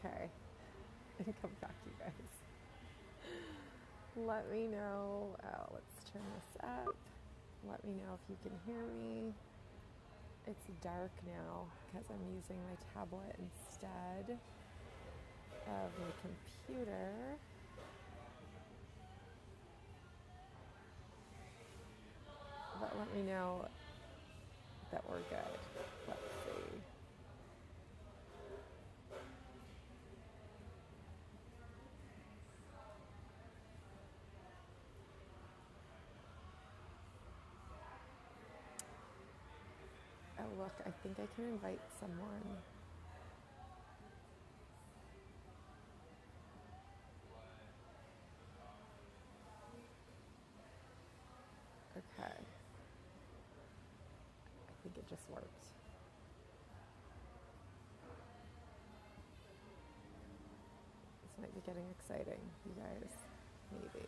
Okay. And come back, you guys. Let me know. Oh, let's turn this up. Let me know if you can hear me. It's dark now because I'm using my tablet instead of my computer. But let me know that we're good. Let's see. Oh, look, I think I can invite someone. Okay. I think it just worked. This might be getting exciting, you guys. Maybe.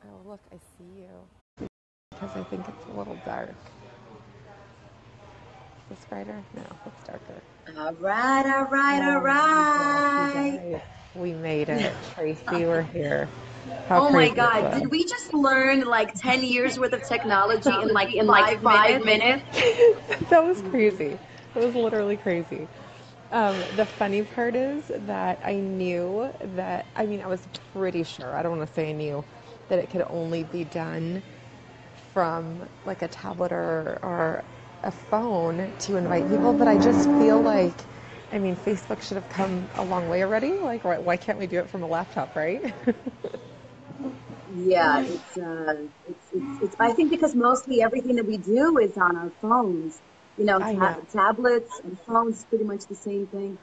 Oh, look, I see you. Because I think it's a little dark. Is this brighter? No, it's darker. All right, all right, all right. We made it. Tracy, we're here. How Oh my crazy is God, that? did we just learn like 10 years worth of technology in like In like 5 minutes? That was crazy. It was literally crazy. The funny part is that I knew that, I mean, I was pretty sure, I don't want to say I knew, that it could only be done from like a tablet or a phone to invite people, but I just feel like, I mean, Facebook should have come a long way already. Like, why can't we do it from a laptop, right? Yeah, it's I think because mostly everything that we do is on our phones. You know, I know. tablets and phones, pretty much the same thing.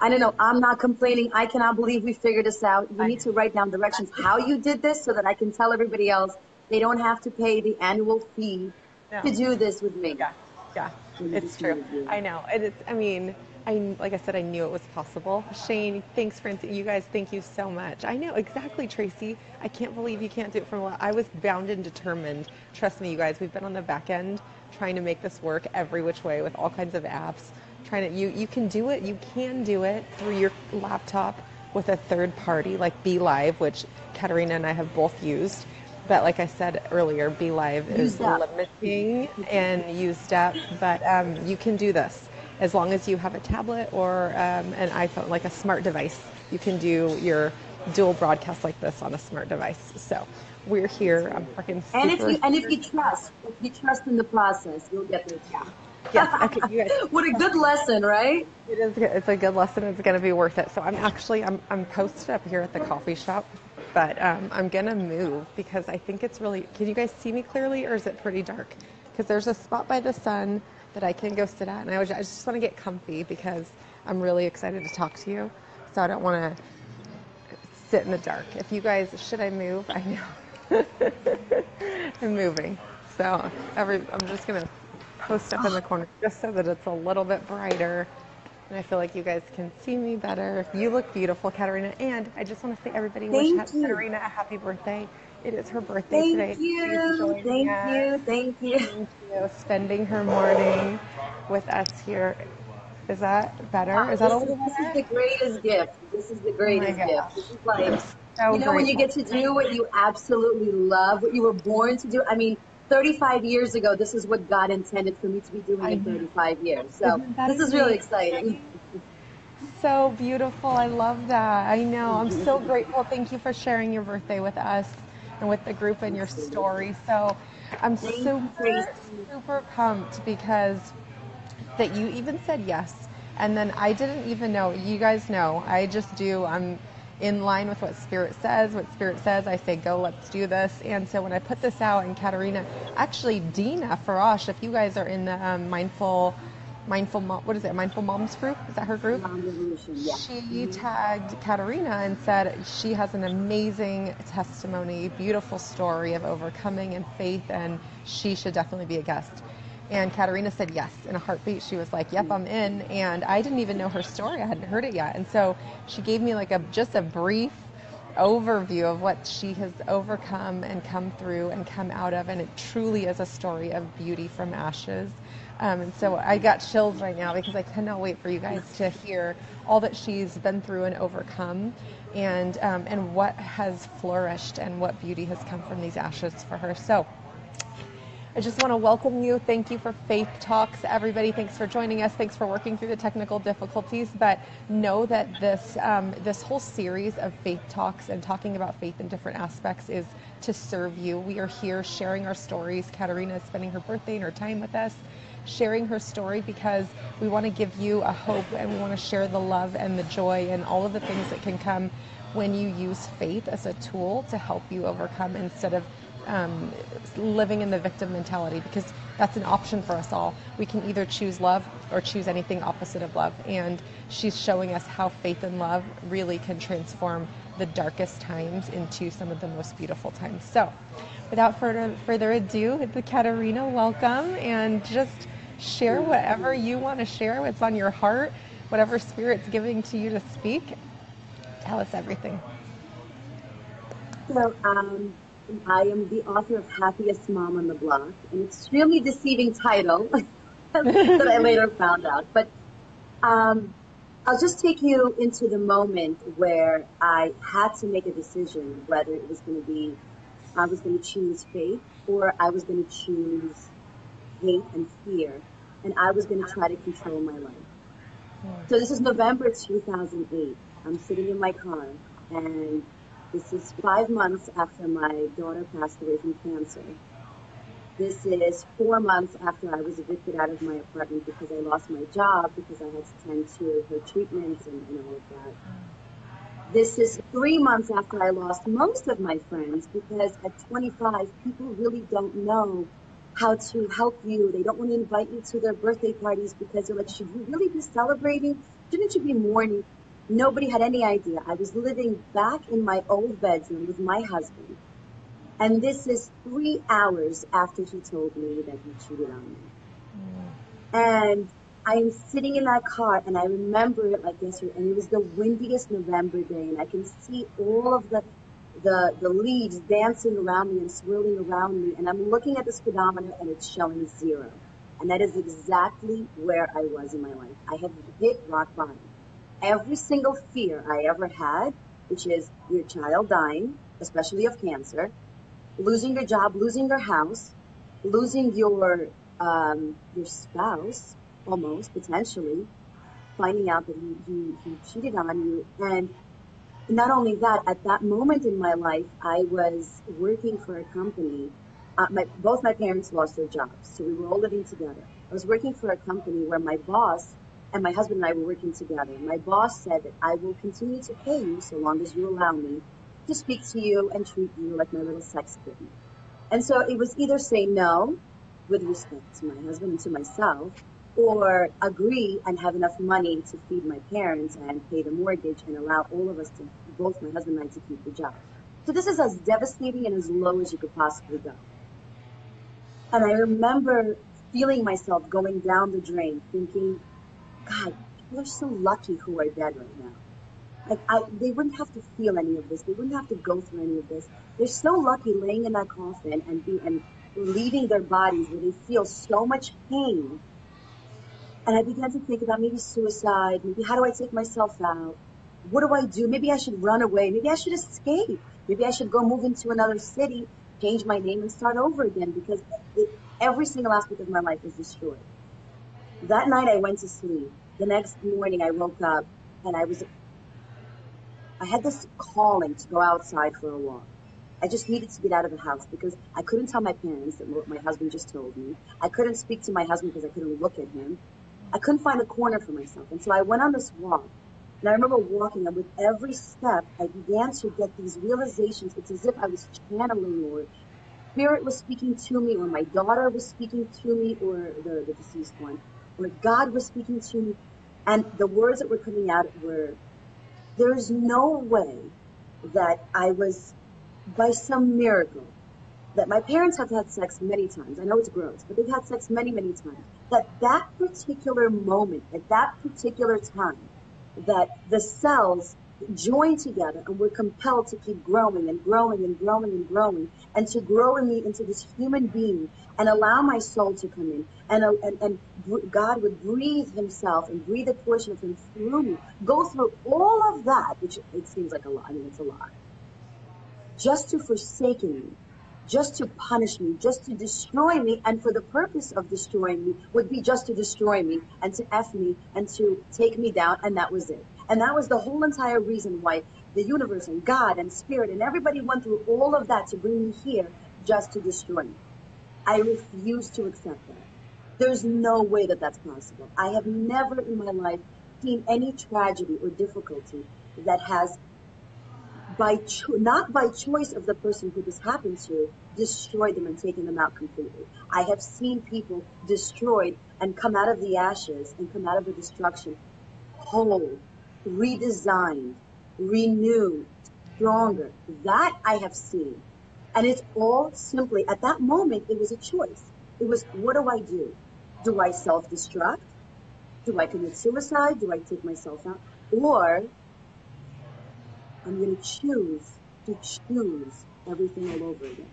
I don't know. I'm not complaining. I cannot believe we figured this out. You I need know. to write down directions how you did this so that I can tell everybody else they don't have to pay the annual fee No. to do this with me. Yeah, yeah, it's true. I know, and it's. I mean, like I said, I knew it was possible. Shane, thanks for you guys. Thank you so much. I know exactly, Tracy. I can't believe you can't do it from. I was bound and determined. Trust me, you guys. We've been on the back end trying to make this work every which way with all kinds of apps. Trying to. You can do it. You can do it through your laptop with a third party like Be Live, which Katerina and I have both used. But like I said earlier, Be Live is Used up. limiting and used up, but you can do this as long as you have a tablet or an iPhone, like a smart device. You can do your dual broadcast like this on a smart device. So we're here. I'm freaking And super, if super. you trust in the process, you'll get there Yeah. too. Yes. Okay. You guys. What a good lesson, right? It is. It's a good lesson. It's going to be worth it. So I'm posted up here at the coffee shop, but I'm going to move because I think it's really. Can you guys see me clearly, or is it pretty dark? Because there's a spot by the sun that I can go sit at, and I just want to get comfy because I'm really excited to talk to you. So I don't want to sit in the dark. If you guys, should I move? I know. I'm moving. So I'm just going to post up in the corner just so that it's a little bit brighter. And I feel like you guys can see me better. You look beautiful, Katerina. And I just want to say, everybody, wish Thank you. Katerina a happy birthday. It is her birthday Thank today. She's you. joining Thank us. you. Thank you. Thank you. Spending her morning with us here. Is that better? Is that a little This is better? the greatest gift. This is the Oh my greatest gift. gosh. This is like, I'm so when you grateful. get to do what you absolutely love, what you were born to do. I mean, 35 years ago, this is what God intended for me to be doing I in know. 35 years. So Isn't that this is really amazing? exciting. So beautiful. I love that. I know. I'm so grateful. Thank you for sharing your birthday with us and with the group and your story. So I'm Thank you, Tracy. super, super pumped because that you even said yes. And then I didn't even know. You guys know. I just do. I'm in line with what Spirit says. What Spirit says, I say, go, let's do this. And so when I put this out, and Katerina, actually Dina Farash, if you guys are in the what is it? Mindful Moms group? Is that her group? Mom Revolution, yeah. She tagged Katerina and said she has an amazing testimony, beautiful story of overcoming and faith, and she should definitely be a guest. And Katerina said yes in a heartbeat. She was like, yep, I'm in. And I didn't even know her story. I hadn't heard it yet. And so she gave me like just a brief overview of what she has overcome and come through and come out of, and it truly is a story of beauty from ashes. And so I got chills right now because I cannot wait for you guys to hear all that she's been through and overcome, and what has flourished and what beauty has come from these ashes for her. So I just want to welcome you. Thank you for Faith Talks, everybody. Thanks for joining us. Thanks for working through the technical difficulties. But know that this whole series of Faith Talks and talking about faith in different aspects is to serve you. We are here sharing our stories. Katerina is spending her birthday and her time with us, sharing her story because we want to give you a hope, and we want to share the love and the joy and all of the things that can come when you use faith as a tool to help you overcome, instead of living in the victim mentality, because that's an option for us all. We can either choose love or choose anything opposite of love. And she's showing us how faith and love really can transform the darkest times into some of the most beautiful times. So without further ado, Katerina, welcome, and just share whatever you want to share, what's on your heart, whatever Spirit's giving to you to speak. Tell us everything. So, I am the author of Happiest Mom on the Block, an extremely deceiving title that I later found out. But I'll just take you into the moment where I had to make a decision whether it was going to be, I was going to choose faith or I was going to choose hate and fear, and I was going to try to control my life. So this is November 2008. I'm sitting in my car, and this is 5 months after my daughter passed away from cancer. This is 4 months after I was evicted out of my apartment because I lost my job because I had to tend to her treatments and all of that. This is 3 months after I lost most of my friends because at 25, people really don't know how to help you. They don't want to invite you to their birthday parties because they're like, should you really be celebrating? Shouldn't you be mourning? Nobody had any idea. I was living back in my old bedroom with my husband. And this is 3 hours after he told me that he cheated on me. And I am sitting in that car, and I remember it like yesterday, and it was the windiest November day, and I can see all of the leaves dancing around me and swirling around me, and I'm looking at the speedometer, and it's showing 0. And that is exactly where I was in my life. I had hit rock bottom. Every single fear I ever had, which is your child dying, especially of cancer, losing your job, losing your house, losing your spouse, almost, potentially, finding out that he cheated on you. And not only that, at that moment in my life, I was working for a company. Both my parents lost their jobs, so we were all living together. I was working for a company where my boss and my husband and I were working together. My boss said that I will continue to pay you so long as you allow me to speak to you and treat you like my little sex kitten. And so it was either say no, with respect to my husband and to myself, or agree and have enough money to feed my parents and pay the mortgage and allow all of us to, both my husband and I, to keep the job. So this is as devastating and as low as you could possibly go. And I remember feeling myself going down the drain, thinking, God, people are so lucky who are dead right now. Like they wouldn't have to feel any of this. They wouldn't have to go through any of this. They're so lucky laying in that coffin and leaving their bodies where they feel so much pain. And I began to think about maybe suicide, maybe how do I take myself out? What do I do? Maybe I should run away. Maybe I should escape. Maybe I should go move into another city, change my name and start over again because every single aspect of my life was destroyed. That night I went to sleep. The next morning I woke up and I had this calling to go outside for a walk. I just needed to get out of the house because I couldn't tell my parents that what my husband just told me. I couldn't speak to my husband because I couldn't look at him. I couldn't find a corner for myself. And so I went on this walk. And I remember walking, and with every step, I began to get these realizations. It's as if I was channeling, or Spirit was speaking to me, or my daughter was speaking to me, or the deceased one, or God was speaking to me. And the words that were coming out were, there's no way that I was, by some miracle, that my parents have had sex many times. I know it's gross, but they've had sex many, many times. That particular moment, at that particular time, that the cells join together, and we're compelled to keep growing and growing and growing and growing, and to grow in me into this human being, and allow my soul to come in, and God would breathe himself and breathe a portion of him through me, go through all of that, which it seems like a lot. I mean, it's a lot, just to forsaken me, just to punish me, just to destroy me, and for the purpose of destroying me would be just to destroy me and to F me and to take me down, and that was it. And that was the whole entire reason why the universe and God and spirit and everybody went through all of that to bring me here, just to destroy me. I refuse to accept that. There's no way that that's possible. I have never in my life seen any tragedy or difficulty that has, not by choice of the person who this happened to, destroyed them and taken them out completely. I have seen people destroyed and come out of the ashes and come out of the destruction whole, redesigned, renewed, stronger. That I have seen. And it's all simply, at that moment, it was a choice. It was, what do I do? Do I self-destruct? Do I commit suicide? Do I take myself out? Or I'm going to choose everything all over again.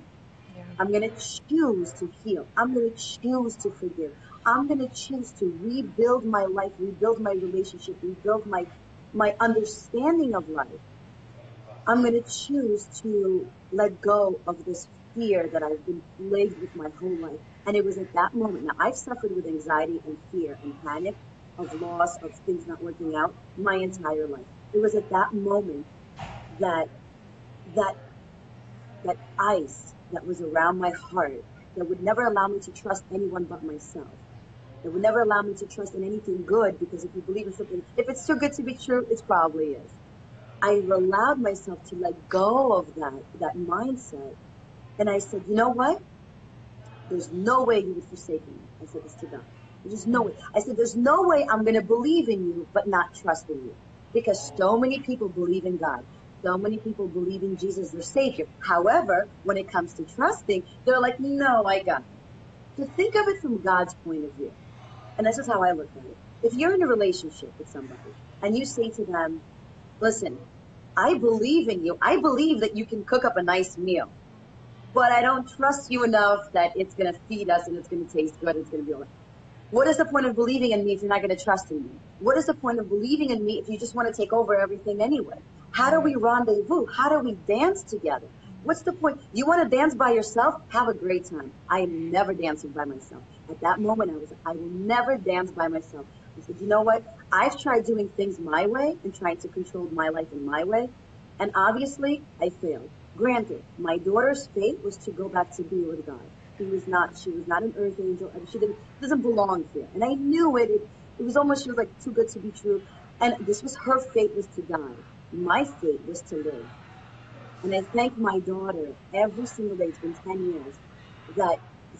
Yeah. I'm going to choose to heal. I'm going to choose to forgive. I'm going to choose to rebuild my life, rebuild my relationship, rebuild my understanding of life. I'm going to choose to let go of this fear that I've been plagued with my whole life. And it was at that moment. Now, I've suffered with anxiety and fear and panic of loss, of things not working out my entire life. It was at that moment that ice that was around my heart, that would never allow me to trust anyone but myself, that would never allow me to trust in anything good, because if you believe in something, if it's too good to be true, it probably is. I allowed myself to let go of that mindset, and I said, you know what? There's no way you would forsake me. I said this to God. There's no way. I said, there's no way I'm going to believe in you but not trust in you, because so many people believe in God. So many people believe in Jesus, their Savior. However, when it comes to trusting, they're like, no, I got it. So think of it from God's point of view. And this is how I look at it. If you're in a relationship with somebody and you say to them, listen, I believe in you. I believe that you can cook up a nice meal, but I don't trust you enough that it's going to feed us and it's going to taste good. It's going to be all right. What is the point of believing in me if you're not going to trust in me? What is the point of believing in me if you just want to take over everything anyway? How do we rendezvous? How do we dance together? What's the point? You want to dance by yourself? Have a great time. I am never dancing by myself. At that moment, I will never dance by myself. I said, you know what? I've tried doing things my way and trying to control my life in my way. And obviously, I failed. Granted, my daughter's fate was to go back to be with God. She was not an earth angel, and she doesn't belong here. And I knew it. It was almost, she was like too good to be true. And this was her fate, was to die. My fate was to live. And I thank my daughter every single day. It's been 10 years that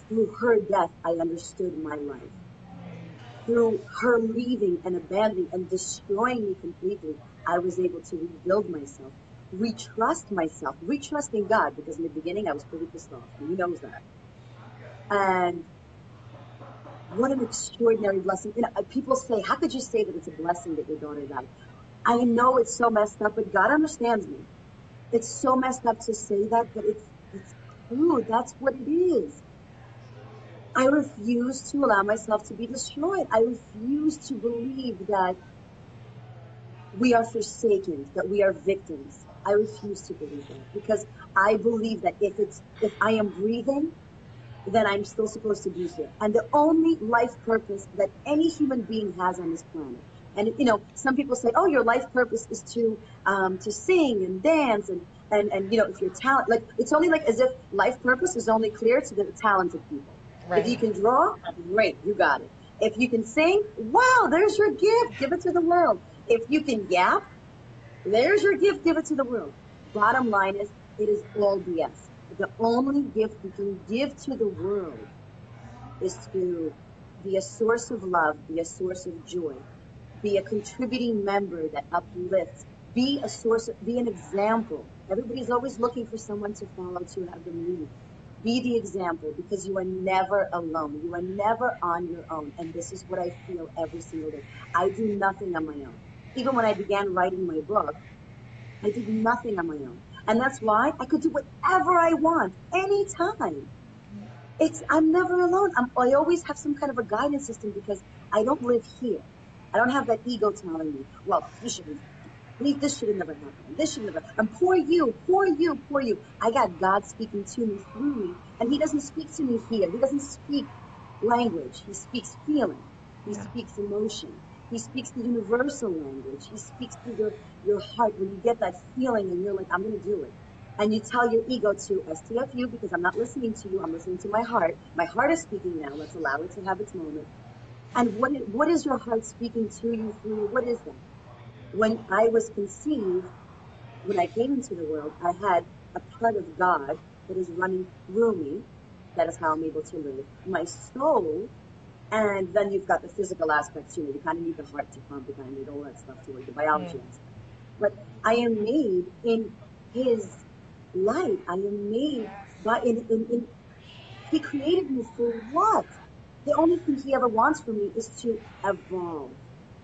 through her death, I understood my life. Through her leaving and abandoning and destroying me completely, I was able to rebuild myself, retrust in God, because in the beginning I was pretty pissed off, and he knows that. And what an extraordinary blessing. You know, people say, how could you say that it's a blessing that your daughter died? I know it's so messed up, but God understands me. It's so messed up to say that, but it's true. That's what it is. I refuse to allow myself to be destroyed. I refuse to believe that we are forsaken, that we are victims. I refuse to believe that, because I believe that if I am breathing, then I'm still supposed to be here. And the only life purpose that any human being has on this planet. And you know, some people say, "Oh, your life purpose is to sing and dance and you know, if you're talent, like it's only like as if life purpose is only clear to the talented people. If you Right. can draw, great, you got it. If you can sing, wow, there's your gift, give it to the world. If you can yap, there's your gift, give it to the world. Bottom line is, it is all BS. The only gift we can give to the world is to be a source of love, be a source of joy, be a contributing member that uplifts, be a source, be an example. Everybody's always looking for someone to follow, to have them lead. Be the example, because you are never alone. You are never on your own. And this is what I feel every single day. I do nothing on my own. Even when I began writing my book, I did nothing on my own. And that's why I could do whatever I want, anytime. I'm never alone. I always have some kind of a guidance system because I don't live here. I don't have that ego telling me, well, you shouldn't, this should have never happened. This should never, and poor you, poor you, poor you. I got God speaking to me through me, and he doesn't speak to me here. He doesn't speak language. He speaks feeling. He Yeah. speaks emotion. He speaks the universal language. He speaks to your heart when you get that feeling and you're like, I'm going to do it. And you tell your ego to STFU because I'm not listening to you. I'm listening to my heart. My heart is speaking now. Let's allow it to have its moment. And what is your heart speaking to you through you? What is that? When I was conceived, when I came into the world, I had a part of God that is running through me. That is how I'm able to live. My soul, and then you've got the physical aspects, you know, you kind of need the heart to pump, you kind of need all that stuff to work, the biology aspect. But I am made in his light. I am made he created me for what? The only thing he ever wants from me is to evolve,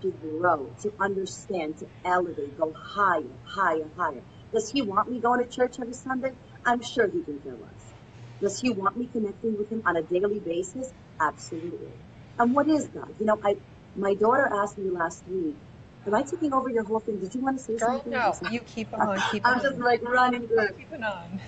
to grow, to understand, to elevate, go higher, higher, higher. Does he want me going to church every Sunday? I'm sure he can care less. Does he want me connecting with him on a daily basis? Absolutely. And what is God? You know, my daughter asked me last week, am I taking over your whole thing? Did you want to say Girl, something? no, you keep on, keep I'm just on. like running through. Keeping on.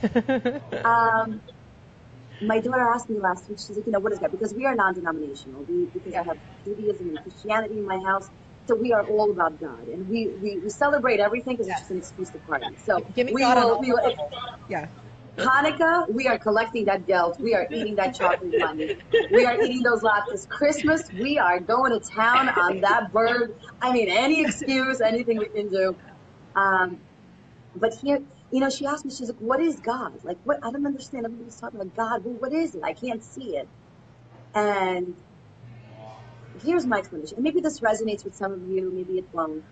My daughter asked me last week, she's like, you know, what is God? Because we are non-denominational. Because I Yeah. have Judaism and Christianity in my house. So we are all about God. And we celebrate everything because it's Yes. just an excuse to party. So Give me God on all the levels. Yeah. Hanukkah, we are collecting that gelt. We are eating that chocolate money. We are eating those latkes. Christmas, we are going to town on that bird. I mean, any excuse, anything we can do. Um, But here, you know, she asked me, she's like, what is God? Like, what? I don't understand. Everybody's talking about God. Well, what is it? I can't see it. And here's my explanation. And maybe this resonates with some of you, maybe it won't.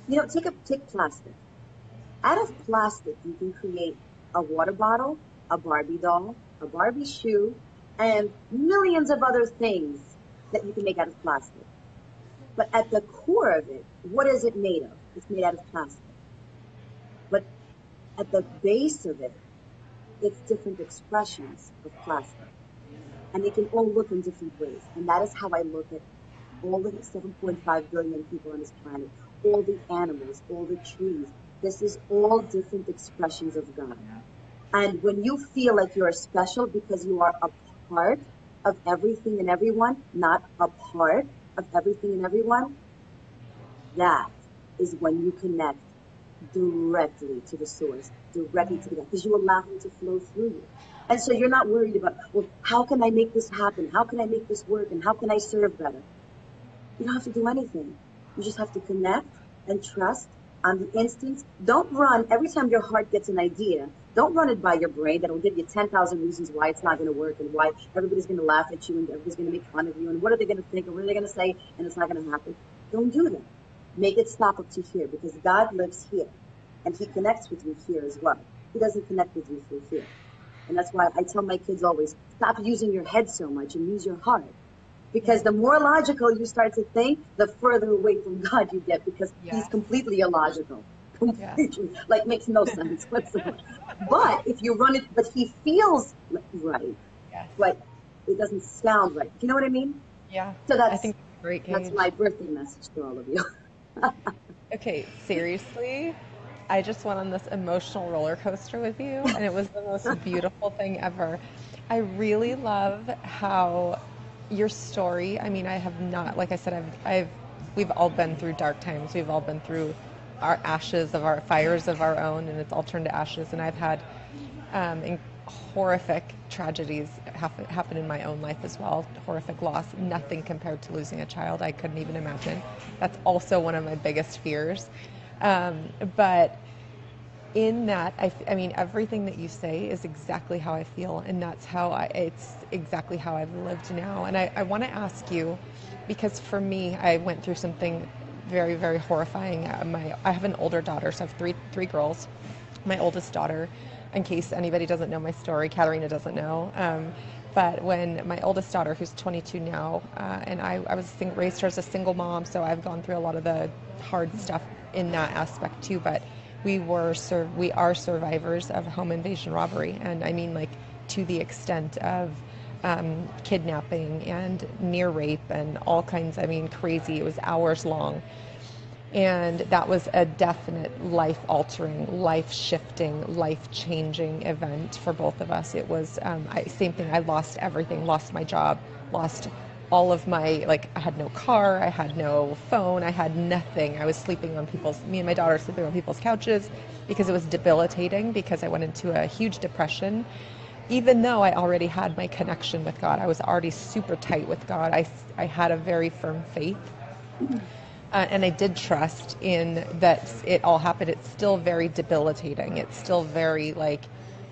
You know, take plastic. Out of plastic, you can create a water bottle, a Barbie doll, a Barbie shoe, and millions of other things that you can make out of plastic. But at the core of it, what is it made of? It's made out of plastic. But at the base of it, it's different expressions of plastic. And they can all look in different ways. And that is how I look at all the 7.5 billion people on this planet, all the animals, all the trees. This is all different expressions of God. And when you feel like you're special because you are a part of everything and everyone, not a part of everything and everyone, that is when you connect directly to the source, directly to the God, because you allow him to flow through you. And so you're not worried about, well, how can I make this happen? How can I make this work? And how can I serve better? You don't have to do anything. You just have to connect and trust on the instance. Don't run every time your heart gets an idea. Don't run it by your brain. That'll give you 10,000 reasons why it's not going to work and why everybody's going to laugh at you and everybody's going to make fun of you and what are they going to think and what are they going to say and it's not going to happen. Don't do that. Make it stop up to here because God lives here and he connects with you here as well. He doesn't connect with you through here. And that's why I tell my kids always, stop using your head so much and use your heart. Because the more logical you start to think, the further away from God you get because he's completely illogical. Completely. Like makes no sense whatsoever. But if you run it, but he feels right. Yes. But it doesn't sound right. Do you know what I mean? Yeah. So I think that's a great gauge. that's my birthday message to all of you. Okay, seriously, I just went on this emotional roller coaster with you, and it was the most beautiful thing ever. I really love how your story, I mean, I have not, like I said, we've all been through dark times. We've all been through our ashes of our fires of our own, and it's all turned to ashes. And I've had horrific tragedies happen in my own life as well. Horrific loss, nothing compared to losing a child. I couldn't even imagine. That's also one of my biggest fears. But in that, I mean, everything that you say is exactly how I feel, and that's how it's exactly how I've lived now. And I want to ask you, because for me, I went through something very, very horrifying. I have an older daughter, so I have three girls. My oldest daughter, in case anybody doesn't know my story, Katerina doesn't know. But when my oldest daughter, who's 22 now, and I was raised her as a single mom, so I've gone through a lot of the hard stuff in that aspect too. But we are survivors of home invasion robbery, and I mean like to the extent of kidnapping and near rape and all kinds. I mean, crazy. It was hours long. And that was a definite life altering, life shifting, life changing event for both of us. It was, same thing. I lost everything, lost my job, lost all of my, like, I had no car, I had no phone, I had nothing. I was sleeping on me and my daughter sleeping on people's couches because it was debilitating, because I went into a huge depression. Even though I already had my connection with God, I was already super tight with God. I had a very firm faith. And I did trust in that it all happened. It's still very debilitating. It's still very like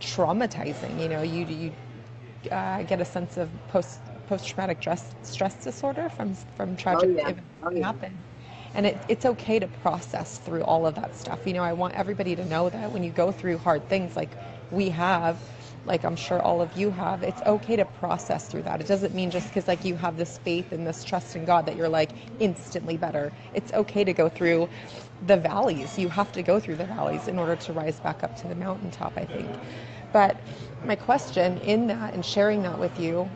traumatizing. You know, you get a sense of post-traumatic stress disorder from Oh tragic yeah. events Oh that yeah. happen. And it's okay to process through all of that stuff. You know, I want everybody to know that when you go through hard things like we have, like I'm sure all of you have, it's okay to process through that. It doesn't mean just because like you have this faith and this trust in God that you're like instantly better. It's okay to go through the valleys. You have to go through the valleys in order to rise back up to the mountaintop, I think. But my question in that and sharing that with you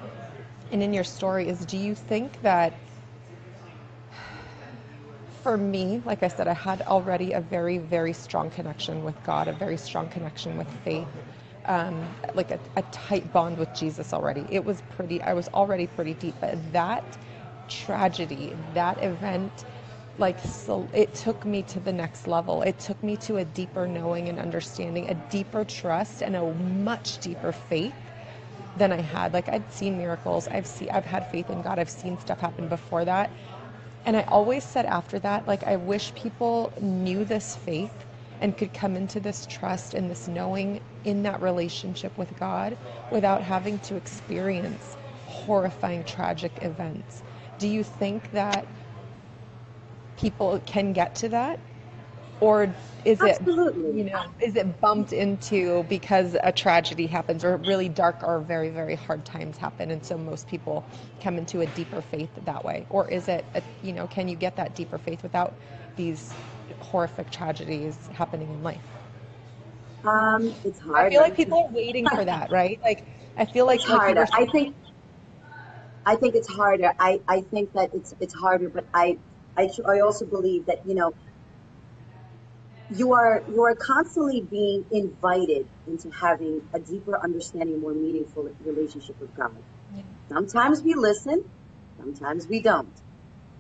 and in your story is, do you think that, for me, like I said, I had already a very, very strong connection with God, a very strong connection with faith, like a tight bond with Jesus already. I was already pretty deep, but that tragedy, that event, like, so it took me to the next level. It took me to a deeper knowing and understanding, a deeper trust, and a much deeper faith than I had. Like, I'd seen miracles. I've had faith in God. I've seen stuff happen before that. And I always said after that, like, I wish people knew this faith and could come into this trust and this knowing in that relationship with God without having to experience horrifying, tragic events. Do you think that people can get to that? Or is it, Absolutely. is it bumped into because a tragedy happens or really dark or very, very hard times happen, and so most people come into a deeper faith that way? Or is it, can you get that deeper faith without these horrific tragedies happening in life? It's I feel harder. like people are waiting for that, right? Like, I feel It's like you harder. were saying, I think it's harder. I think that it's harder, but I also believe that, you are constantly being invited into having a deeper understanding, more meaningful relationship with God. Sometimes we listen, sometimes we don't.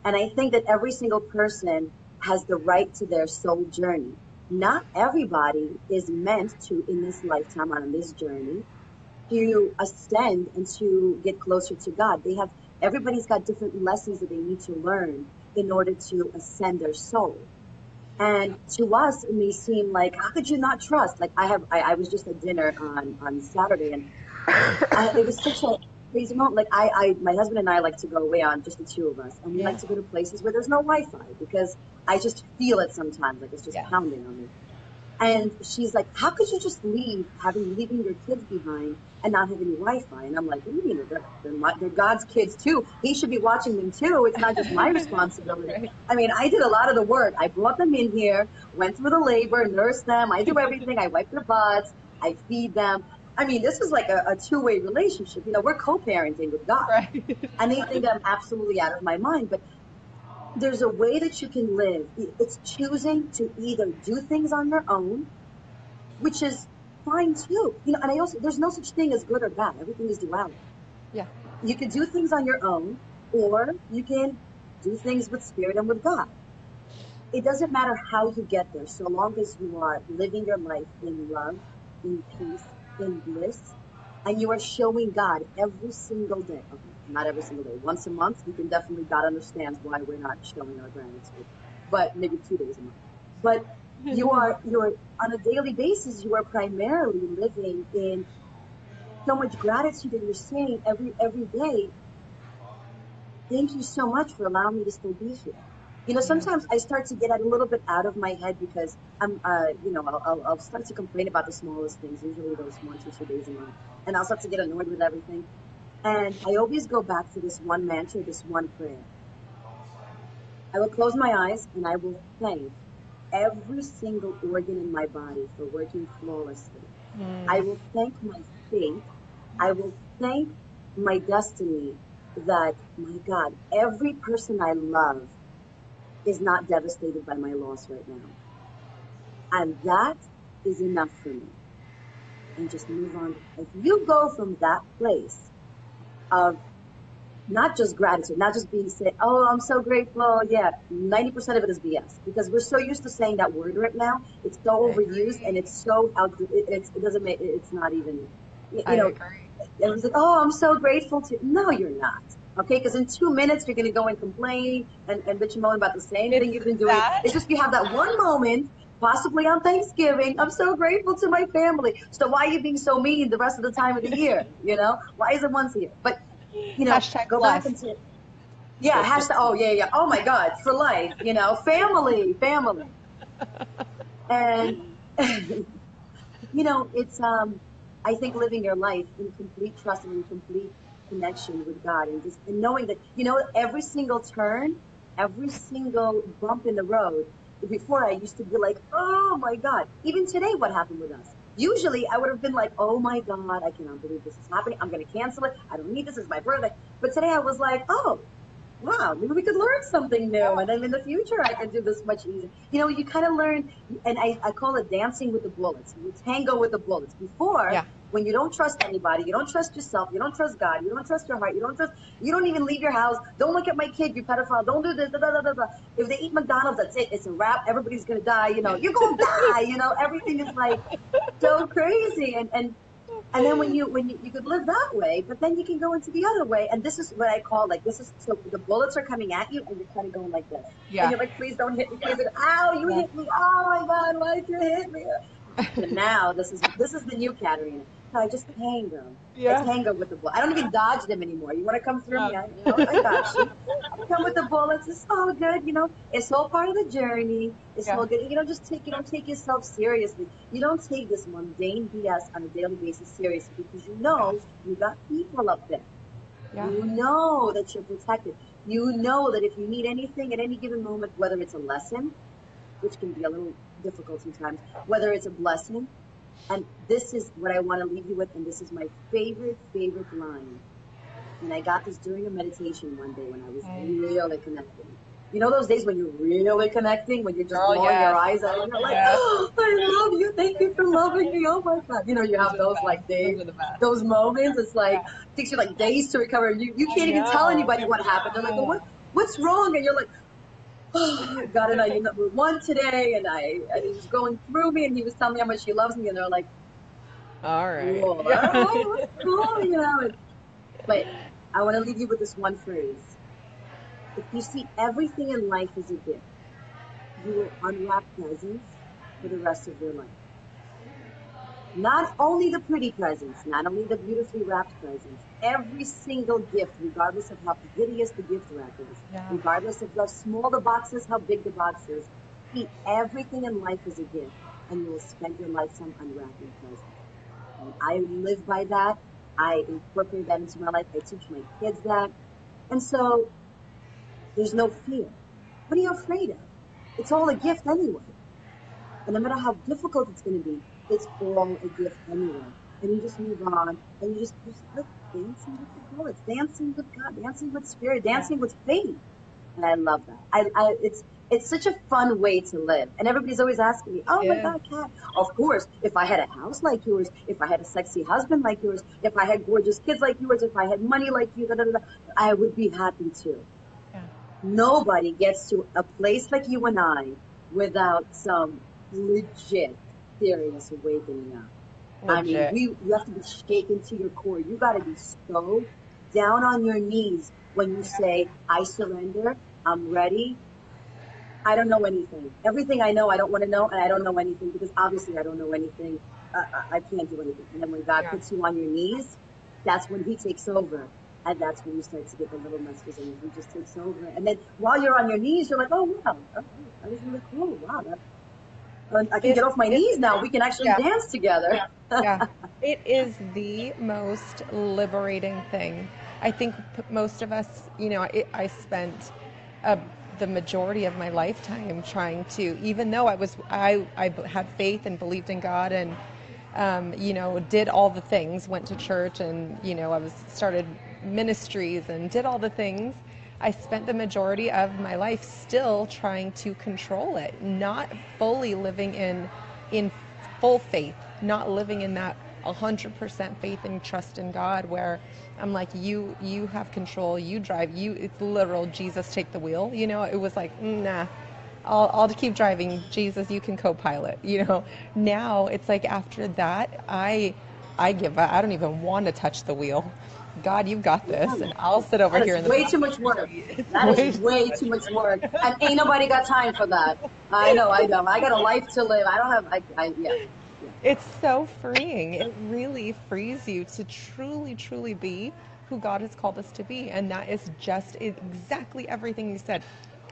And I think that every single person has the right to their soul journey. Not everybody is meant to, in this lifetime, on this journey, to ascend and to get closer to God. Everybody's got different lessons that they need to learn in order to ascend their soul. And to us, it may seem like, how could you not trust? Like I was just at dinner on Saturday, and it was such a crazy moment. Like my husband and I like to go away, on just the two of us, and we like yeah, to go to places where there's no Wi-Fi, because I just feel it sometimes, like it's just yeah, pounding on me. And she's like, how could you just leaving your kids behind and not have any Wi-Fi? And I'm like, what do you mean? They're God's kids too. He should be watching them too. It's not just my responsibility. right. I mean, I did a lot of the work. I brought them in here, went through the labor, nursed them. I do everything. I wipe their butts. I feed them. I mean, this was like a two-way relationship. We're co-parenting with God. Right. And they think I'm absolutely out of my mind. But there's a way that you can live. It's choosing to either do things on your own, which is fine too. And there's no such thing as good or bad. Everything is duality. Yeah. You can do things on your own, or you can do things with spirit and with God. It doesn't matter how you get there, so long as you are living your life in love, in peace, in bliss, and you are showing God every single day. Okay, not every single day. Once a month, you can definitely, God understands why we're not showing our gratitude, but maybe 2 days a month. But you're on a daily basis, you are primarily living in so much gratitude, and you're saying every day, thank you so much for allowing me to still be here. Yeah. Sometimes I start to get a little bit out of my head, because I'll start to complain about the smallest things, usually those 1 to 2 days a month, and I'll start to get annoyed with everything. And I always go back to this one mantra, this one prayer. I will close my eyes and I will thank every single organ in my body for working flawlessly. I Mm. will thank my fate. I will thank my destiny that, my God, every person I love is not devastated by my loss right now. And that is enough for me. And just move on. If you go from that place of not just gratitude, not just being said, oh, I'm so grateful. Yeah, 90% of it is BS because we're so used to saying that word right now. It's so I overused and agree. it's so out. It doesn't make it's not even, I you know, agree. everyone's like, oh, I'm so grateful to. No, you're not. Okay, because in 2 minutes you're going to go and complain and bitch and moan about the same thing It's you've been doing. that. It's just you have that one moment, possibly on Thanksgiving. I'm so grateful to my family. So why are you being so mean the rest of the time of the year? You know, why is it once a year? But Hashtag go back and blessed. say, yeah, hashtag. Oh yeah, yeah. Oh my God, for life. Family, family, and it's I think living your life in complete trust and in complete connection with God and just and knowing that every single turn, every single bump in the road. Before I used to be like, oh my God. Even today, what happened with us? Usually I would have been like, oh my God, I cannot believe this is happening. I'm going to cancel it. I don't need this. It's my birthday. But today I was like, oh, wow, maybe we could learn something new. And then in the future, I could do this much easier. You kind of learn, and I call it dancing with the bullets. You tango with the bullets. Before, Yeah. when you don't trust anybody, you don't trust yourself, you don't trust God, you don't trust your heart, you don't even leave your house. Don't look at my kid, you pedophile. Don't do this. Da, da, da, da, da. If they eat McDonald's, that's it. It's a wrap. Everybody's going to die. You're going to die. Everything is like so crazy. And then when you could live that way, but then you can go into the other way. And this is what I call like this is so the bullets are coming at you and you're kind of going like this. And Yeah. you're like, please don't hit me, please don't, ow, you Yeah. hit me. Oh my God, why did you hit me? But now this is the new Katerina. So I just tango. I Yeah. tango with the bullet. I don't even dodge them anymore. You want to come through Yeah. me? I got you. I come with the bullets. It's all good. It's all part of the journey. It's Yeah. all good. You don't take yourself seriously. You don't take this mundane BS on a daily basis seriously because Yeah. you got people up there. Yeah. You know that you're protected. You know that if you need anything at any given moment, whether it's a lesson, which can be a little difficult sometimes, whether it's a blessing, and this is what I want to leave you with, and this is my favorite line. And I got this during a meditation one day when I was Mm. really connecting. Those days when you're really connecting, when you're just Girl, bawling your yes. eyes out, and you're like, Yes. oh, I love you. Thank you for loving me. Oh my God. You Those have are the those best. like days, Those are the best. those moments. It's Yeah. like, takes you like days to recover. You I can't even tell know. anybody what happened. They're like, well, Yeah. what's wrong? And you're like, oh, God and I, we won today. And he was going through me and he was telling me how much he loves me. And they're like, All right. cool. Yeah. Oh, that's cool. But I want to leave you with this one phrase. If you see everything in life as a gift, you will unwrap presents for the rest of your life. Not only the pretty presents, not only the beautifully wrapped presents, every single gift, regardless of how hideous the gift wrap is, Yeah. regardless of how small the box is, how big the box is, see everything in life as a gift, and you will spend your lifetime unwrapping presents. And I live by that. I incorporate that into my life. I teach my kids that. And so there's no fear. What are you afraid of? It's all a gift anyway. And no matter how difficult it's going to be, it's all a gift anyway. And you just move on and you just like dancing with the bullets, dancing with God, dancing with spirit, Yeah. dancing with faith. And I love that. It's such a fun way to live. And everybody's always asking me, oh my It is. God, Kat, of course, if I had a house like yours, if I had a sexy husband like yours, if I had gorgeous kids like yours, if I had money like you, da, da, da, da, I would be happy too. Yeah. Nobody gets to a place like you and I without some legit serious awakening up. I mean, Legit. you have to be shaken to your core. You got to be so down on your knees when you Yeah. say, I surrender, I'm ready. I don't know anything. Everything I know, I don't want to know, and I don't know anything because obviously I don't know anything. I can't do anything. And then when God Yeah. puts you on your knees, that's when He takes over. And that's when you start to get the little messages and He just takes over. And then while you're on your knees, you're like, oh, wow, that was really cool. Wow, I can It get off my is. knees now. We can actually Yeah. dance together. Yeah, it is the most liberating thing. I think most of us, I spent a the majority of my lifetime trying to, even though I had faith and believed in God and, did all the things, went to church and, started ministries and did all the things. I spent the majority of my life still trying to control it, not fully living in full faith, not living in that 100% faith and trust in God, where I'm like, you have control, you drive, it's literal, Jesus, take the wheel. It was like, nah, I'll keep driving. Jesus, you can co-pilot. Now it's like after that, I give up. I don't even want to touch the wheel. God, you've got this, and I'll sit over That here is in the way back. too much work. That is way too much work. And ain't nobody got time for that. I know, I don't. I got a life to live. I don't have, yeah. It's so freeing. It really frees you to truly, truly be who God has called us to be. And that is just exactly everything you said.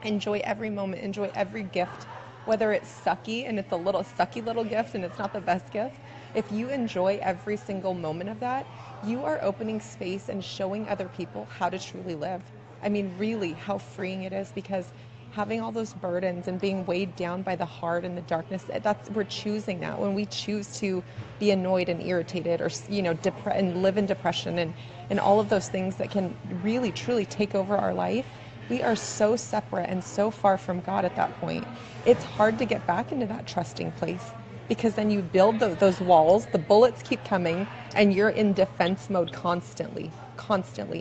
Enjoy every moment, enjoy every gift, whether it's sucky and it's a little sucky little gift and it's not the best gift. If you enjoy every single moment of that, you are opening space and showing other people how to truly live. I mean, really, how freeing it is, because having all those burdens and being weighed down by the heart and the darkness, we're choosing that. When we choose to be annoyed and irritated, or and live in depression and all of those things that can really truly take over our life, we are so separate and so far from God at that point. It's hard to get back into that trusting place, because then you build those walls, the bullets keep coming, and you're in defense mode constantly,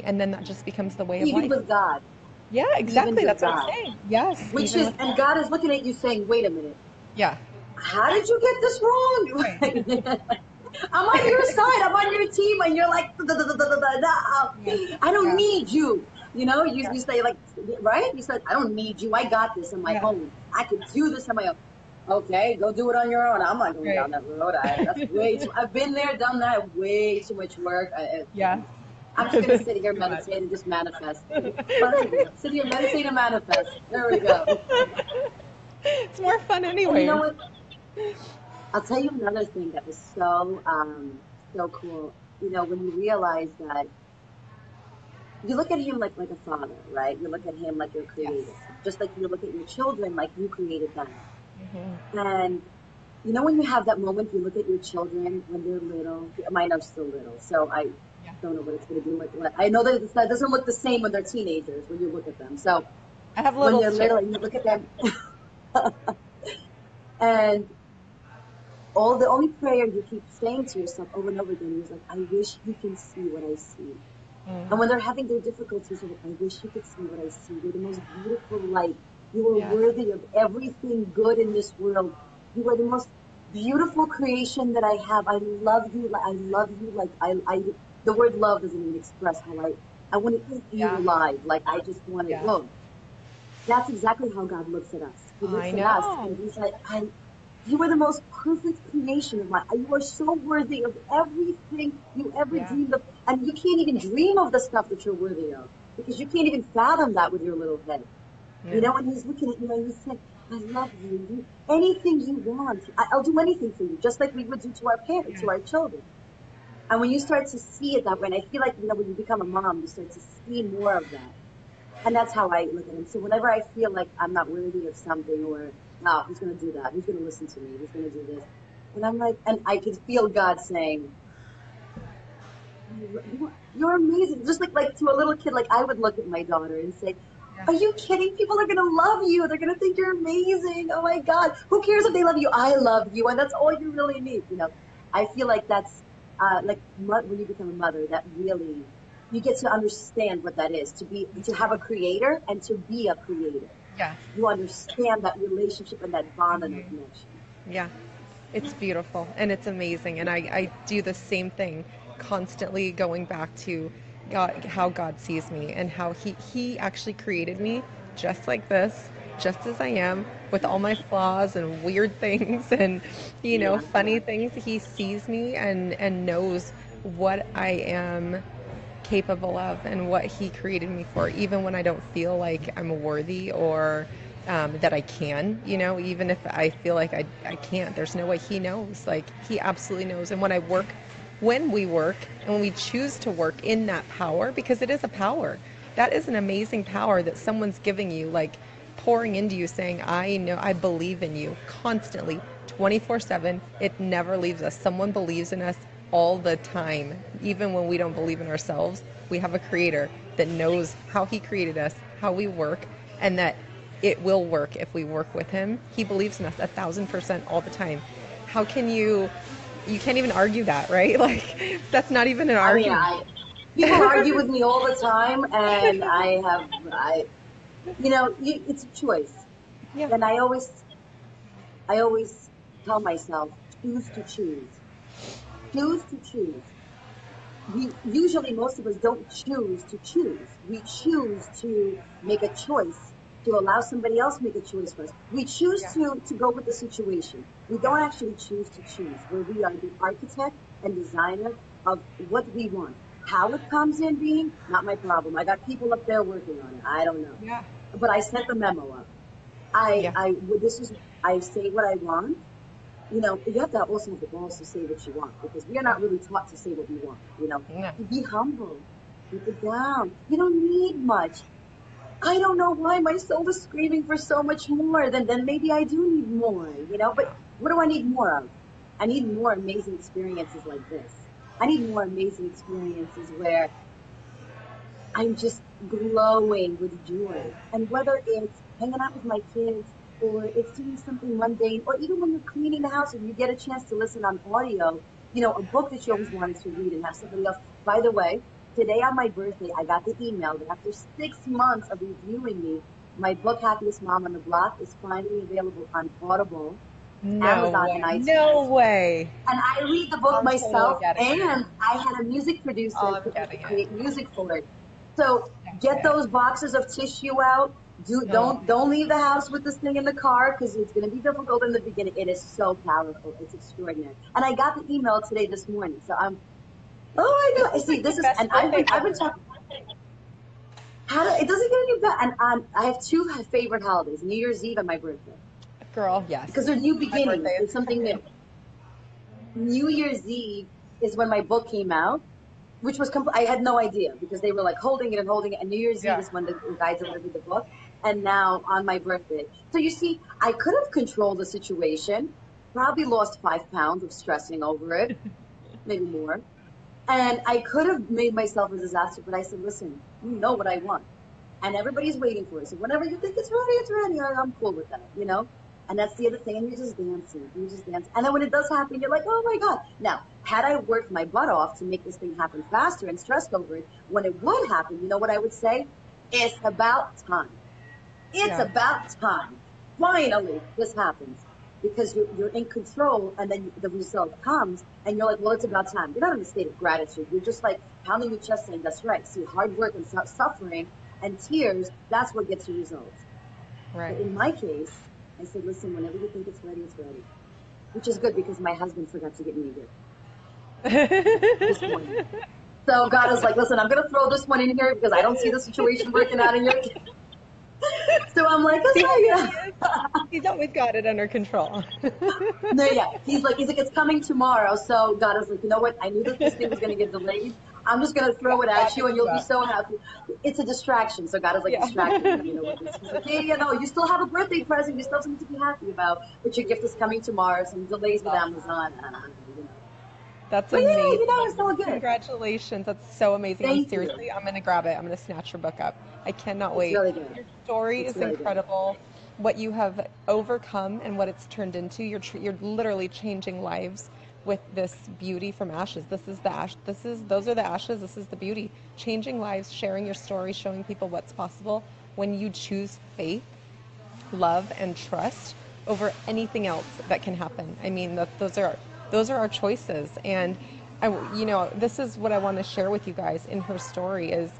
and then that just becomes the way of Even life. with God. Yeah, Even exactly. with That's what I'm God. saying. Yes, Which even is, with and God. God is looking at you saying, wait a minute. Yeah. How did you get this wrong? I'm on your side. I'm on your team. And you're like, Yeah. I don't Yeah. need you. Yeah. You say like, right? You said, I don't need you. I got this on my Yeah. own. I could do this on my own. Okay, go do it on your own. I'm not going Right. down that road. That's way too, I've been there, done that, way too much work. Yeah. I'm just going to sit here, Too much. meditate, and just manifest. Well, there you go. Sit here, meditate, and manifest. There we go. It's more fun And you know anyways. what? I'll tell you another thing that was so cool. When you realize that you look at him like a father, right? You look at him like your Yes. creator, just like you look at your children like you created them. Hmm. And when you have that moment, you look at your children when they're little. Mine are still little, so I Yeah. don't know what it's going to be like. I know that that doesn't look the same when they're teenagers when you look at them. So I have when they're littles too. little, and you look at them, and the only prayer you keep saying to yourself over and over again is like, I wish you can see what I see. Mm. And when they're having their difficulties, you're like, I wish you could see what I see. You're the most beautiful light. You are Yes. worthy of everything good in this world. You are the most beautiful creation that I have. I love you. I love you. Like the word love doesn't even express how I want to eat you Yeah. alive. Like I just want to, Yeah. whoa. That's exactly how God looks at us. He looks I at us know. and he's like, you are the most perfect creation of mine. You are so worthy of everything you ever Yeah. dreamed of. And you can't even dream of the stuff that you're worthy of because you can't even fathom that with your little head. No. And he's looking at you and he's saying, I love you. Anything you want, I'll do anything for you, just like we would do to our parents, Yeah. to our children. And when you start to see it that way, and I feel like, when you become a mom, you start to see more of that. And that's how I look at him. So whenever I feel like I'm not worthy of something, or wow, who's going to do that? Who's going to listen to me? Who's going to do this? And I'm like, and I could feel God saying, you're amazing. Just like to a little kid, like I would look at my daughter and say, Yeah. are you kidding? People are going to love you. They're going to think you're amazing. Oh my God. Who cares if they love you? I love you. And that's all you really need. I feel like that's when you become a mother, that really, you get to understand what that is to have a creator and to be a creator. Yeah. You understand that relationship and that bond and that connection. Yeah. It's beautiful and it's amazing. And I do the same thing, constantly going back to God, how God sees me and how he actually created me just like this, just as I am, with all my flaws and weird things and, Yeah, funny things. He sees me and knows what I am capable of and what he created me for, even when I don't feel like I'm worthy or that I can, even if I feel like I can't, there's no way. He knows, like he absolutely knows. And when we work and when we choose to work in that power, because it is a power, that is an amazing power that someone's giving you. Like pouring into you saying, I know, I believe in you constantly, 24/7. It never leaves us. Someone believes in us all the time. Even when we don't believe in ourselves, we have a creator that knows how he created us, how we work, and that it will work if we work with him. He believes in us 1,000% all the time. How can you can't even argue that, right? Like, that's not even an I mean, argument. people argue with me all the time, and it's a choice. Yeah. And I always tell myself, choose to choose. Choose to choose. We usually, most of us don't choose to choose. We choose to make a choice to allow somebody else to make a choice for us. We choose Yeah. to go with the situation. We Yeah. don't actually choose to choose, where we are the architect and designer of what we want. How it comes in being, not my problem. I got people up there working on it. I don't know. Yeah. But I sent the memo up. Yeah. I say what I want. You have to also have the balls to say what you want, because we are Yeah. not really taught to say what we want. No. Be humble, keep it down. You don't need much. I don't know why my soul is screaming for so much more. Then maybe I do need more. But what do I need more of? I need more amazing experiences like this. I need more amazing experiences where I'm just glowing with joy. And whether it's hanging out with my kids, or it's doing something mundane, or even when you're cleaning the house and you get a chance to listen on audio, a book that you always wanted to read and have somebody else. By the way, today on my birthday, I got the email that after 6 months of reviewing me, my book, Happiest Mom on the Block, is finally available on Audible, No Amazon, and way. No iTunes. way. And I read the book I'm totally myself, getting it. and I had a music producer I'm getting it. create music for it. So get Yeah. those boxes of tissue out. Oh, Don't leave the house with this thing in the car, because it's going to be difficult in the beginning. It is so powerful. It's extraordinary. And I got the email today this morning, so oh my this God! I is see. like the This is, best and birthday I've been ever. talking. It doesn't get any better. And I have two favorite holidays: New Year's Eve and my birthday, Girl, yes. because they're new My birthday beginnings. is It's something coming. new. New Year's Eve is when my book came out, which was I had no idea, because they were like holding it and holding it. And New Year's Eve Yeah. is when the guy delivered the book. And now on my birthday. So you see, I could have controlled the situation, probably lost 5 pounds of stressing over it, maybe more. And I could have made myself a disaster, but I said, listen, you know what I want. And everybody's waiting for it. So whenever you think it's ready, it's ready. I'm cool with that. And that's the other thing. And you're just dancing. You just dance. And then when it does happen, you're like, oh my God. Now, had I worked my butt off to make this thing happen faster and stressed over it, when it would happen, you know what I would say? It's about time. It's Yeah. about time. Finally, this happens, because you're in control, and then the result comes, and you're like, well, it's about time. You're not in a state of gratitude. You're just like pounding your chest saying, that's right. See, hard work and suffering and tears, that's what gets you results. But Right. in my case, I said, listen, whenever you think it's ready, it's ready. Which is good, because my husband forgot to get me a gift this morning. So God is like, listen, I'm going to throw this one in here, because I don't see the situation working out in your case. So I'm like, See how good okay, he is? He's always got it under control. no, yeah. He's like, it's coming tomorrow. So God is like, you know what? I knew that this thing was going to get delayed. I'm just going to throw it at you, and you'll be so happy. It's a distraction. So God is like Yeah. distracting me, with this. He's like, yeah, no, you still have a birthday present. You still have something to be happy about. But your gift is coming tomorrow. Some delays with Amazon. That's But yeah, amazing. it's all good. Congratulations. That's so amazing. Thank you. I'm going to grab it. I'm going to snatch your book up. I cannot It's wait. really good. Your story It's is really good. incredible. What you have overcome and what it's turned into. You're literally changing lives with this beauty from ashes. This is the ash. Those are the ashes. This is the beauty. Changing lives, sharing your story, showing people what's possible when you choose faith, love, and trust over anything else that can happen. I mean, those are our choices. And this is what I want to share with you guys in her story is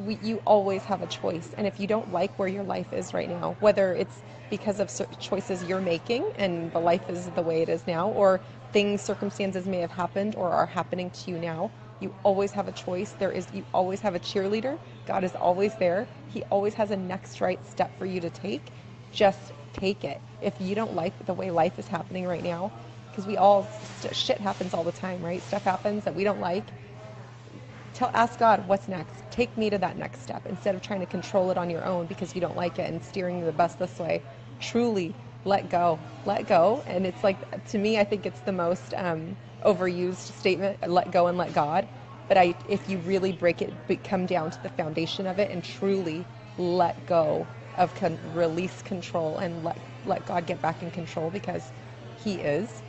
you always have a choice. And if you don't like where your life is right now, whether it's because of choices you're making and the life is the way it is now, or circumstances may have happened or are happening to you now, you always have a choice. You always have a cheerleader. God is always there. He always has a next right step for you to take. Just take it. If you don't like the way life is happening right now, because shit happens all the time, right? Stuff happens that we don't like. Ask God, what's next? take me to that next step instead of trying to control it on your own because you don't like it and steering the bus this way. Truly let go. Let go. And it's like, to me, I think it's the most overused statement, let go and let God. But if you really break it, come down to the foundation of it and truly let go of release control and let God get back in control, because he is,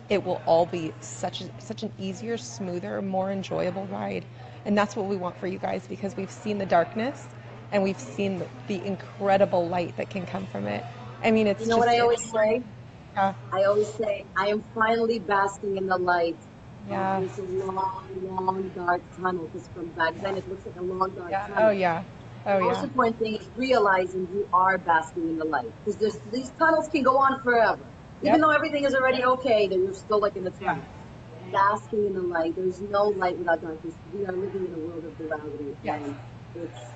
it will all be such an easier, smoother, more enjoyable ride. And that's what we want for you guys, because we've seen the darkness and we've seen the incredible light that can come from it. I mean, it's You know just, what I always say? yeah, I always say, I am finally basking in the light of yeah, this long, long, dark tunnel. Because from back then, yeah, it looks like a long, dark yeah, oh tunnel. yeah, The oh most yeah, important thing is realizing you are basking in the light. Because these tunnels can go on forever. Even yep, though everything is already okay, then you're still like in the yeah, tunnel. Basking in the light. There's no light without darkness. We are living in a world of duality, yes, and it's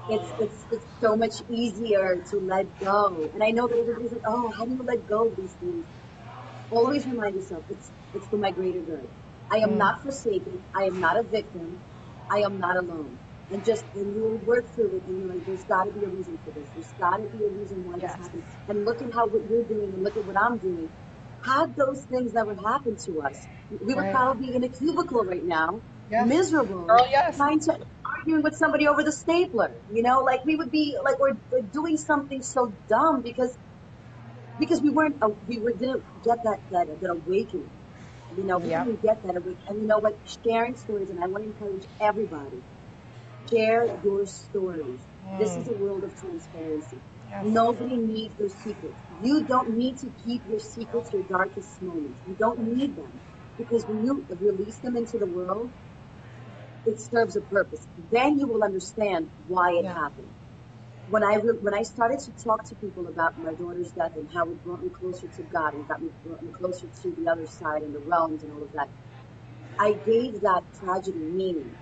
it's so much easier to let go. And I know that everybody's like, oh, how do you let go of these things? Always remind yourself, it's for my greater good. I am mm, not forsaken. I am not a victim. I am not alone. And you'll work through it, and you're like, there's got to be a reason for this. There's got to be a reason why this yes, happened. And look at how what you're doing, and look at what I'm doing. Had those things never happened to us, we would right, probably be in a cubicle right now, yes, miserable, girl, yes, trying to arguing with somebody over the stapler. You know, like we would be like we're doing something so dumb because we didn't get that awakening. You know, we yep, didn't get that awakening. And you know what? Sharing stories, and I want to encourage everybody, share your stories. This is mm, a world of transparency. yes, Nobody needs their secrets. You don't need to keep your secrets, your darkest moments. You don't need them, because when you release them into the world, it serves a purpose. Then you will understand why it yeah, happened. When I started to talk to people about my daughter's death and how it brought me closer to God and brought me closer to the other side and the realms and all of that, I gave that tragedy meaning.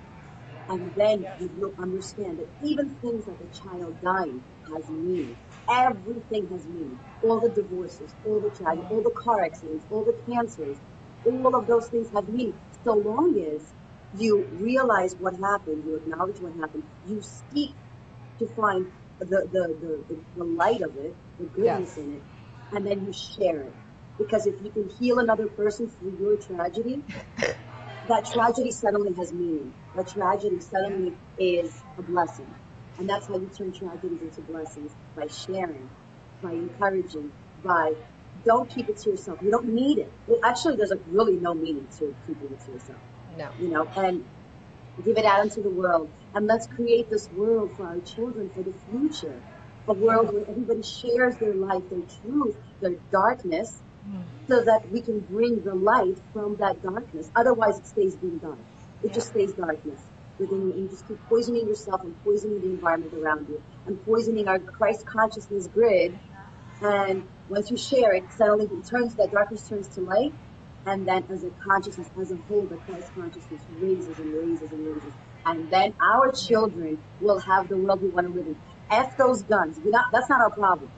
And then yes, you will understand that even things like a child dying has meaning. Everything has meaning. All the divorces, all the tragedy, all the car accidents, all the cancers, all of those things have meaning. So long as you realize what happened, you acknowledge what happened, you seek to find the light of it, the goodness yes, in it, and then you share it. Because if you can heal another person through your tragedy, that tragedy suddenly has meaning. That tragedy yeah, suddenly is a blessing. And that's how you turn tragedies into blessings, by sharing, by encouraging, by don't keep it to yourself. You don't need it. Well, actually, there's like really no meaning to keeping it to yourself, no, you know, and give it out into the world. And let's create this world for our children, for the future. A yeah, world where everybody shares their life, their truth, their darkness, mm, so that we can bring the light from that darkness. Otherwise, it stays being dark. It yeah, just stays darkness within you, and you just keep poisoning yourself and poisoning the environment around you and poisoning our Christ consciousness grid. And once you share it, suddenly that darkness turns to light. And then as a consciousness, as a whole, the Christ consciousness raises and raises and raises. And then our yeah, children will have the world we want to live in. F those guns. That's not our problem.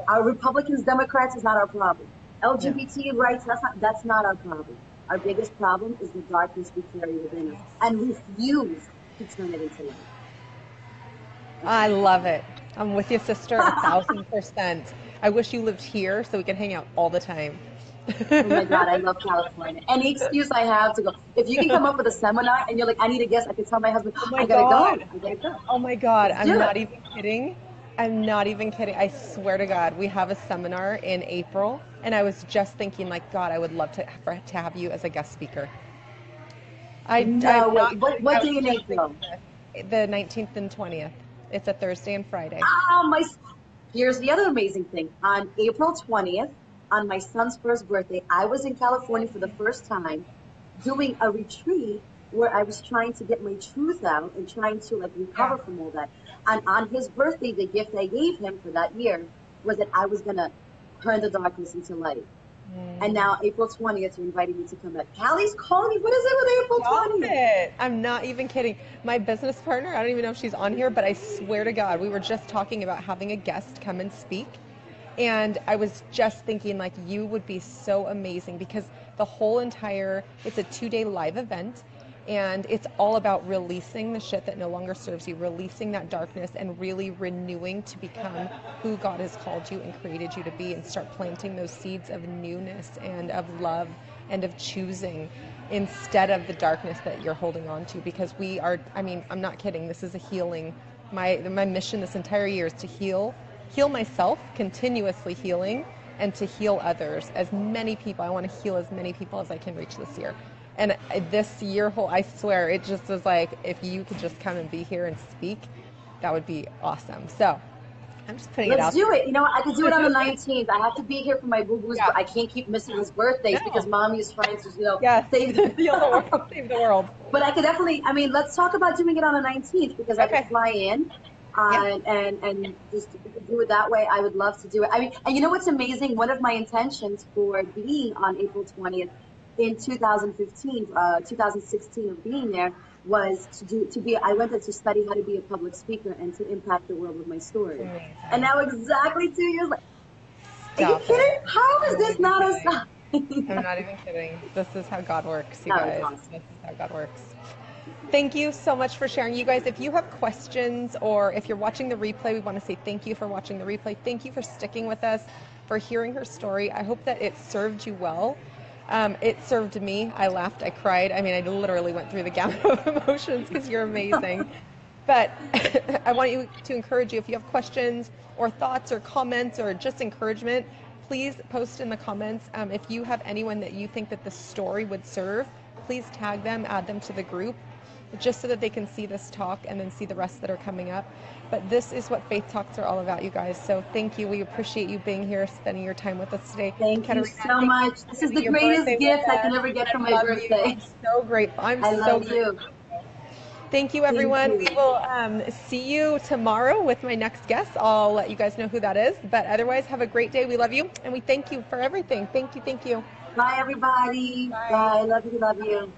Our Republicans, Democrats is not our problem. no. LGBT rights, that's not our problem. Our biggest problem is the darkness we carry within us and refuse to turn it into light. That's I all. love it. I'm with you, sister, 1,000%. I wish you lived here so we could hang out all the time. Oh my God, I love California. Any excuse I have to go. If you can come up with a seminar and you're like, I need a guest, I can tell my husband, Oh my I gotta God. go. I gotta go. Oh my God. Let's I'm do it. not even kidding. I'm not even kidding. I swear to God, we have a seminar in April, and I was just thinking, like, God, I would love to have you as a guest speaker. I'm No way. not kidding. I What was day in just thinking April? this. The 19th and 20th. It's a Thursday and Friday. Ah, here's the other amazing thing. On April 20th, on my son's first birthday, I was in California for the first time doing a retreat where I was trying to get my truth out and trying to like Yeah. recover from all that. And on his birthday, the gift I gave him for that year was that I was gonna turn the darkness into light. And Mm. now April 20th, you're inviting me to come back. Callie's calling me. What is it with April Stop 20th? it. I'm not even kidding. My business partner, I don't even know if she's on here, but I swear to God, we were just talking about having a guest come and speak. And I was just thinking, like, you would be so amazing because the whole entire, it's a 2-day live event. And it's all about releasing the shit that no longer serves you, releasing that darkness, and really renewing to become who God has called you and created you to be, and start planting those seeds of newness and of love and of choosing instead of the darkness that you're holding on to. Because we are, I mean, I'm not kidding, this is a healing. My mission this entire year is to heal myself, continuously healing, and to heal others. As many people, I want to heal as many people as I can reach this year. And this year whole, I swear, it just is like, if you could just come and be here and speak, that would be awesome. So I'm just putting it out Let's do there. it. You know what? I could do it on the 19th. I have to be here for my boo-boo's, Yeah. but I can't keep missing his birthdays because No. mommy is trying to, Yes. save the Save the world. But I could definitely, I mean, let's talk about doing it on the 19th because I could Okay. fly in Yeah. and just do it that way. I would love to do it. I mean, and you know what's amazing? One of my intentions for being on April 20th in 2015, 2016 of being there was I went there to study how to be a public speaker and to impact the world with my story. Amazing. And now exactly 2 years later, are you Stop kidding? it. How is I'm this not not a even sign? I'm not even kidding. This is how God works, you That was guys. awesome. This is how God works. Thank you so much for sharing. You guys, if you have questions or if you're watching the replay, we want to say thank you for watching the replay. Thank you for sticking with us, for hearing her story. I hope that it served you well. It served me. I laughed, I cried. I mean, I literally went through the gamut of emotions because you're amazing. But I want to encourage you, if you have questions or thoughts or comments or just encouragement, please post in the comments. If you have anyone that you think that this story would serve, please tag them, add them to the group, just so that they can see this talk and then see the rest that are coming up. But this is what Faith Talks are all about, you guys. So thank you. We appreciate you being here, spending your time with us today. Thank you Katerina, so thank you much. for This is spending the your greatest birthday with gift I us. can ever get for I my love you. birthday. I'm so grateful. I'm I so love grateful. you. Thank you, Thank everyone. you. We will see you tomorrow with my next guest. I'll let you guys know who that is. But otherwise, have a great day. We love you, and we thank you for everything. Thank you. Thank you. Bye, everybody. Bye. Bye. Love you. Love you.